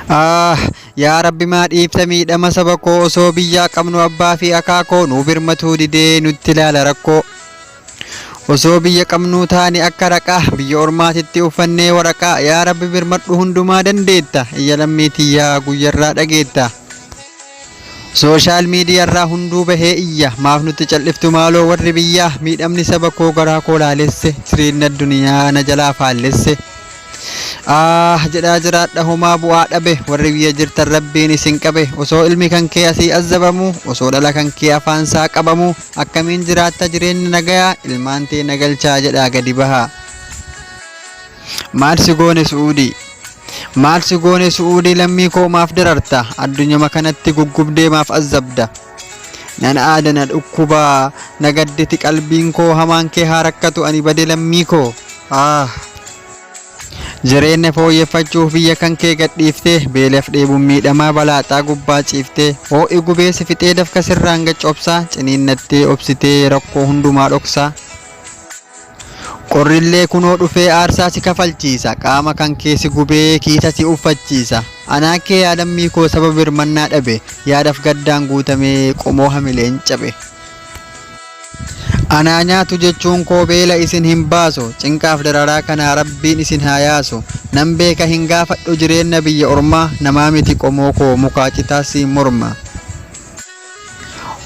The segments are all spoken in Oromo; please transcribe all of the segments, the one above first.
Yaa Rabbi maa dhiibsa miidhama saba koo osoo biyyaa qabnu abbaa fi akaakoo nu birmatuu didee nutti ilaala rakkoo. Osoo biyya qabnuu taane akka raqaa biyya ormaatitti uffannee waraqaa. Yaa Rabbi birmadhu hundumaa dandeetta iyya lammiitiyyaa guyyarraa dhageetta. Sooshaal miidiyaarraa hunduu bahee iyya maaf nutti cal'iftu maaloo warri biyyaa. Miidhamni saba koo garaa koo laalesse siriinna addunyaa na jalaa faallesse. Jedhaa jiraadha homaa bu'aa dhabe warri biyya jirtan rabbiin isin qabe. Osoo ilmi kan kee asii azzabamu osoo dhala kan kee afaansaa qabamu akkamiin jiraatta jireenya nagayaa ilmaan tee nagalchaa jedhaa gadi bahaa. Maal si goone Su'uudii? Maal si goone Su'uudii lammii koo maaf dararta addunyama kanatti guggubdee maaf azzabda? Nan aadana dhukkubaa nagadditi qalbiin koo hamaan kee haa rakkatu ani bade lammii koo. Jireenya fooyyeffachuuf biyya kan kee gadhiiftee beelaf dheebuun miidhamaa balaaxaa gubbaa ciiftee ho'i gubee si fixee dafka sirraan gaccobsaa ciniinnattee obsitee rakkoo hundumaa dhoksaa. Qorrillee kunoo dhufee aarsaa si kafalchiisa qaama kan kee si gubee kiisa si uffachiisa. Anaa kee yaa lammii koo saba birmannaa dhabe yaadaf gaddaan guutamee qomoo hamileen cabe. Anaa nyaatu jechuun koo beela isin hin baasu cinqaaf dararaa kanaa rabbiin isin haa yaasu. Nan beeka hin gaafadhu jireenya biyya ormaa namaa miti qomoo koo mukaa citaa siin morma.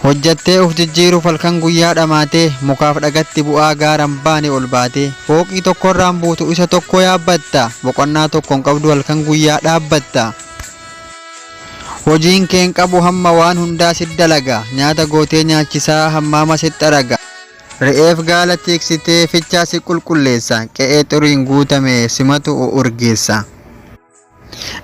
Hojjattee uf jijjiiruuf halkan guyyaa dhamaatee mukaaf dhagatti bu'aa gaaran baane ol baatee fooqii tokkorraan buutu isa tokko yaabbatta boqonnaa tokkoon qabdu halkan guyyaa dhaabbatta. Hojiin keen qabu hamma waan hundaa si dalaga nyaata gootee nyaachisaa hammaama sitti araga. Re'eef gaala tiiksitee fichaa si qulqulleessa qe'ee xuriin guutame simatu urgeessa.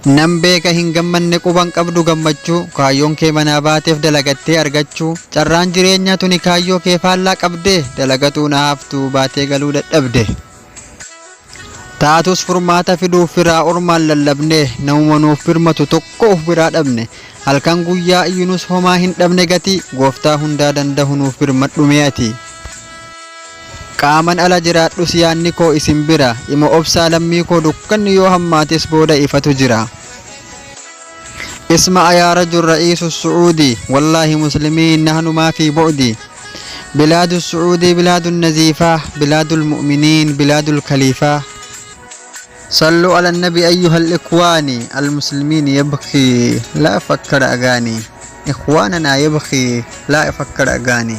Nan beeka hin gammanne quban qabdu gammachuu kaayyoon kee manaa baateef dalagattee argachuu. Carraan jireenyaa tuni kaayyoo kee faallaa qabdee dalagatuu na haftuu baatee galuu dadhabde. Taatus furmaata fiduuf firaa ormaan lallabne namuma nuuf birmatu tokko of biraa dhabne. Halkan guyyaa iyyunus homaa hin dhabne gati gooftaa hundaa danda'u nuuf birmadhu me'ati. Qaaman ala jiraadhus yaanni koo isin bira ima obsaa lammii koo dukkanni yoo hammaates booda ifatu jira. اسمع يا رجل رئيس السعودي والله مسلمين نحن ما في بعدي. بلاد السعودي بلاد النزيفة بلاد المؤمنين بلاد الخليفة. صلوا على النبي أيها الإخوان المسلمين يبكي لا يفكر أغاني. إخواننا يبكي لا يفكر أغاني.